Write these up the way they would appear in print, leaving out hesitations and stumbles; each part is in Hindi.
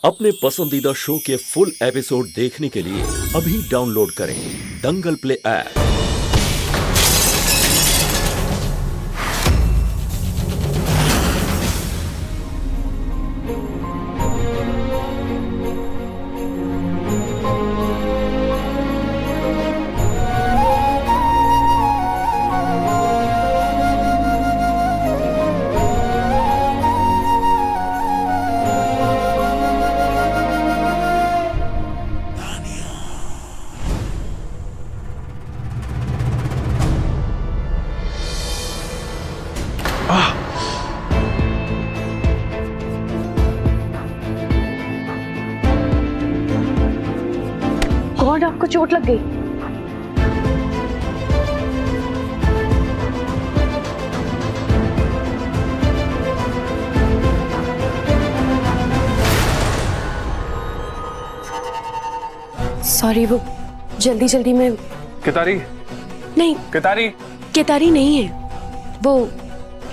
अपने पसंदीदा शो के फुल एपिसोड देखने के लिए अभी डाउनलोड करें दंगल प्ले ऐप। गॉड, आपको चोट लग गई। सॉरी, वो जल्दी जल्दी में। केतारी नहीं, केतारी केतारी नहीं है वो।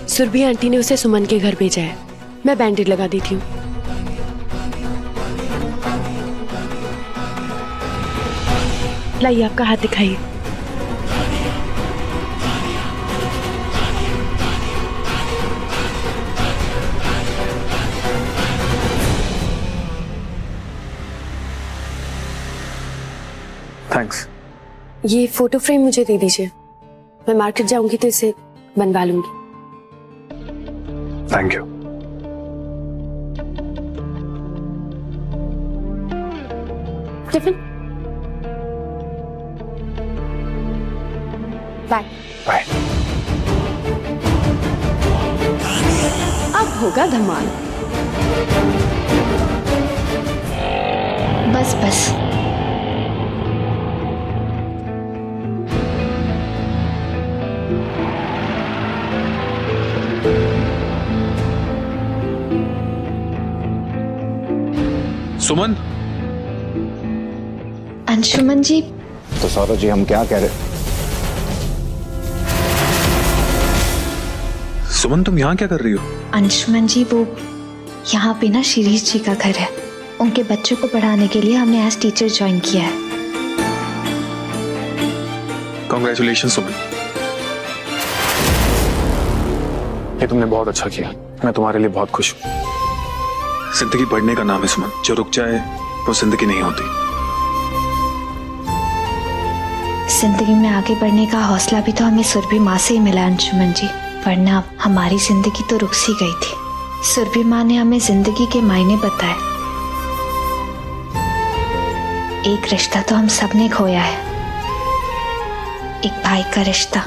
सुरभि आंटी ने उसे सुमन के घर भेजा है। मैं बैंडेज लगा देती हूँ। लाइए, आपका हाथ दिखाइए। थैंक्स। ये फोटो फ्रेम मुझे दे दीजिए। मैं मार्केट जाऊंगी तो इसे बनवा लूंगी। Thank you. Tiffin. Bye bye. अब होगा धमाल। बस बस। सुमन। अंशुमन जी। तो सौरभ जी, हम क्या कह रहे? सुमन, तुम यहाँ क्या कर रही हो? अंशुमन जी, वो यहाँ पे ना शिरीष जी का घर है। उनके बच्चों को पढ़ाने के लिए हमने एज टीचर ज्वाइन किया है। कॉन्ग्रेचुलेशन सुमन, ये तुमने बहुत अच्छा किया। मैं तुम्हारे लिए बहुत खुश हूँ। जिंदगी पढ़ने का नाम है सुमन। जो रुक जाए वो जिंदगी नहीं होती। जिंदगी में आगे बढ़ने का हौसला भी तो हमें सुरभि माँ से ही मिला अंशुमन जी, वरना हमारी जिंदगी तो रुक सी गई थी। सुरभि माँ ने हमें जिंदगी के मायने बताए। एक रिश्ता तो हम सबने खोया है, एक भाई का रिश्ता,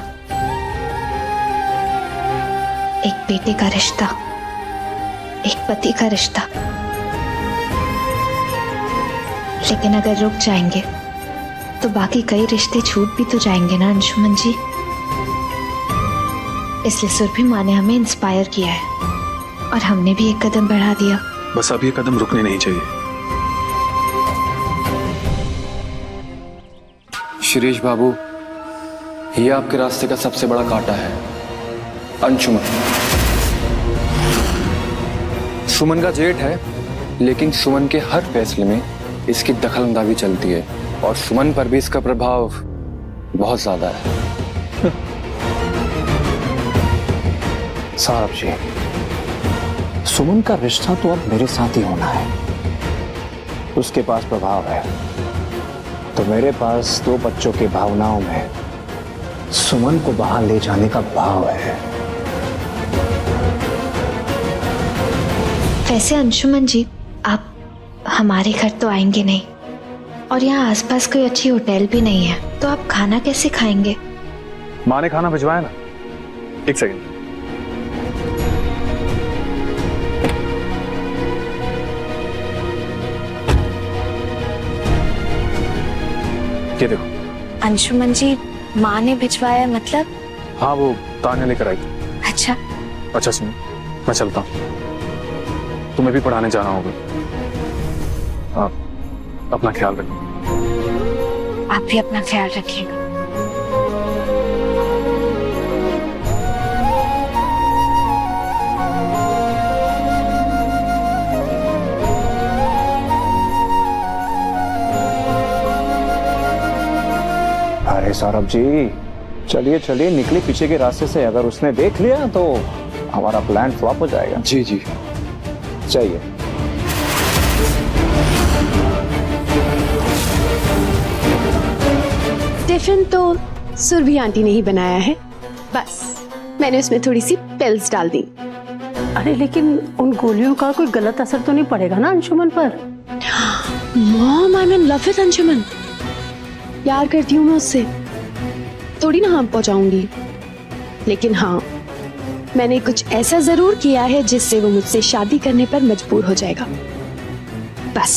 एक बेटे का रिश्ता, एक पति का रिश्ता। लेकिन अगर रुक जाएंगे तो बाकी कई रिश्ते छूट भी तो जाएंगे ना अंशुमन जी। इसलिए सुरभि माँ ने हमें इंस्पायर किया है और हमने भी एक कदम बढ़ा दिया। बस अब ये कदम रुकने नहीं चाहिए। शिरीष बाबू, ये आपके रास्ते का सबसे बड़ा कांटा है। अंशुमन, सुमन का जेठ है, लेकिन सुमन के हर फैसले में इसकी दखलंदाजी चलती है और सुमन पर भी इसका प्रभाव बहुत ज्यादा है। सौरभ जी, सुमन का रिश्ता तो अब मेरे साथ ही होना है। उसके पास प्रभाव है तो मेरे पास दो बच्चों की भावनाओं में सुमन को बाहर ले जाने का भाव है। वैसे अंशुमन जी, आप हमारे घर तो आएंगे नहीं और यहाँ आसपास कोई अच्छी होटल भी नहीं है, तो आप खाना कैसे खाएंगे? माँ ने खाना भिजवाया ना। एक सेकंड। ये देखो। अंशुमन जी, माँ ने भिजवाया मतलब? हाँ, वो तान्या लेकर आई थी। अच्छा। अच्छा सुनो, मैं चलता हूँ, तुम्हें भी पढ़ाने जाना होगा। आप अपना ख्याल रखो। आप भी अपना ख्याल रखिएगा। अरे सौरभ जी, चलिए चलिए, निकले पीछे के रास्ते से। अगर उसने देख लिया तो हमारा प्लान फ्लॉप हो जाएगा। जी जी। चाहिए। टिफिन तो सुरभि आंटी ने ही बनाया है, बस मैंने उसमें थोड़ी सी पिल्स डाल दी। अरे लेकिन उन गोलियों का कोई गलत असर तो नहीं पड़ेगा ना अंशुमन पर? Mom, I am in love with Anshuman. प्यार करती हूँ मैं उससे, थोड़ी ना हार्म पहुंचाऊंगी। लेकिन हाँ, मैंने कुछ ऐसा जरूर किया है जिससे वो मुझसे शादी करने पर मजबूर हो जाएगा। बस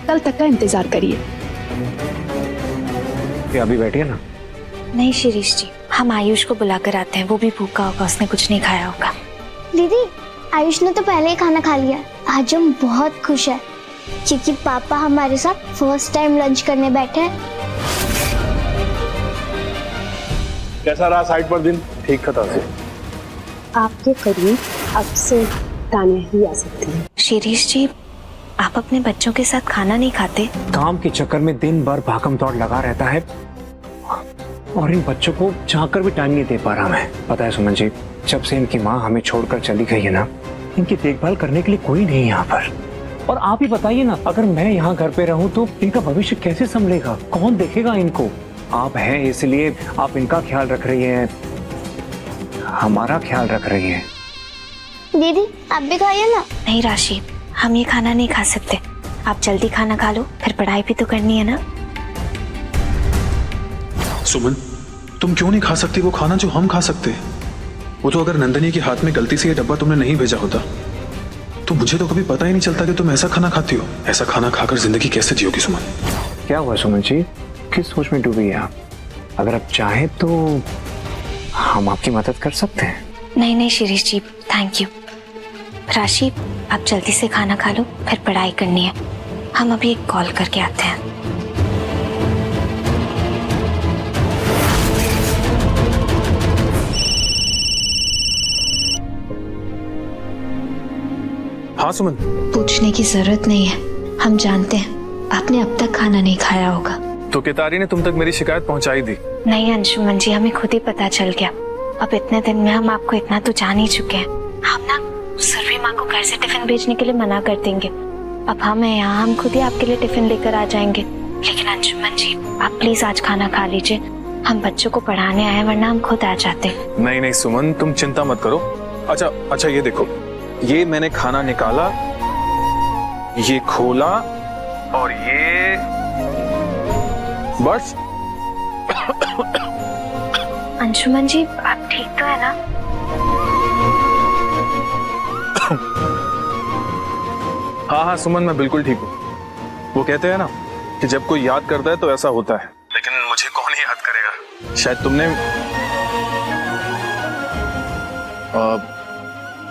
कल तक का इंतजार करिए। अभी बैठिए ना। नहीं शिरीष जी, हम आयुष को बुलाकर आते हैं, वो भी भूखा होगा, उसने कुछ नहीं खाया होगा। दीदी, आयुष ने तो पहले ही खाना खा लिया। आज हम बहुत खुश हैं क्योंकि पापा हमारे साथ फर्स्ट टाइम लंच करने बैठे हैं। कैसा रहा साइड पर दिन? ठीक था ताज़ी। आपके करीब अब से तानिया ही आ सकती है। शिरीष जी, आप अपने बच्चों के साथ खाना नहीं खाते? काम के चक्कर में दिन भर भागम दौड़ लगा रहता है और इन बच्चों को चाहकर भी टाइम नहीं दे पा रहा मैं। पता है सुमन जी, जब से इनकी माँ हमें छोड़कर चली गई है ना, इनकी देखभाल करने के लिए कोई नहीं है यहाँ पर। और आप ही बताइए ना, अगर मैं यहाँ घर पे रहूँ तो इनका भविष्य कैसे संभलेगा? कौन देखेगा इनको? आप हैं इसलिए आप इनका ख्याल रख रही हैं, हमारा ख्याल रख रही हैं। दीदी, आप भी खाइए ना। नहीं राशि, हम ये खाना नहीं खा सकते। आप जल्दी खाना खा लो, फिर पढ़ाई भी तो करनी है ना। सुमन, तुम क्यों नहीं खा सकती वो खाना जो हम खा सकते हैं? वो तो अगर नंदनी के हाथ में गलती से ये डब्बा तुमने नहीं भेजा होता तो मुझे तो कभी पता ही नहीं चलता कि तुम ऐसा खाना खाती हो। ऐसा खाना खाकर जिंदगी कैसे जियोगी सुमन? क्या हुआ सुमन जी, किस सोच में डूबी है आप? अगर आप चाहें तो हम आपकी मदद कर सकते हैं। नहीं नहीं शिरीष जी, थैंक यू। राशि, आप जल्दी से खाना खा लो, फिर पढ़ाई करनी है। हम अभी एक कॉल करके आते हैं। हाँ सुमन। पूछने की जरूरत नहीं है, हम जानते हैं आपने अब तक खाना नहीं खाया होगा। तो केतारी ने तुम तक मेरी शिकायत पहुंचाई दी? नहीं अंशुमन जी, हमें खुद ही पता चल गया। अब इतने दिन में हम आपको इतना तो जान ही चुके हैं। हम ना सुरभि माँ को घर से टिफिन भेजने के लिए मना कर देंगे। अब हम हैं यहाँ, हम खुद ही आपके लिए टिफिन लेकर आ जाएंगे। लेकिन अंशुमन जी, आप प्लीज आज खाना खा लीजिए। हम बच्चों को पढ़ाने आए, वरना हम खुद आ जाते। नहीं नहीं सुमन, तुम चिंता मत करो। अच्छा ये देखो, ये मैंने खाना निकाला, ये खोला और ये बस। अंशुमन जी, आप ठीक तो है ना? हाँ सुमन, मैं बिल्कुल ठीक हूँ। वो कहते हैं ना कि जब कोई याद करता है तो ऐसा होता है, लेकिन मुझे कौन याद करेगा? शायद तुमने।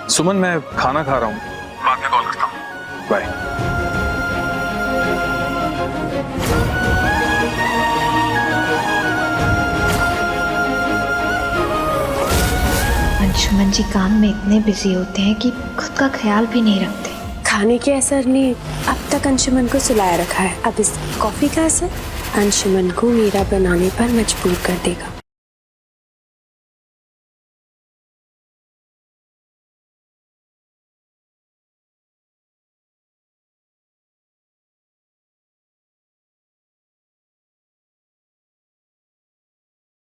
सुमन, मैं खाना खा रहा हूँ, बाद में कॉल करता हूँ। बाय। अंशुमन जी काम में इतने बिजी होते हैं कि खुद का ख्याल भी नहीं रखते। खाने के असर ने अब तक अंशुमन को सुलाया रखा है, अब इस कॉफी का असर अंशुमन को मेरा बनाने पर मजबूर कर देगा।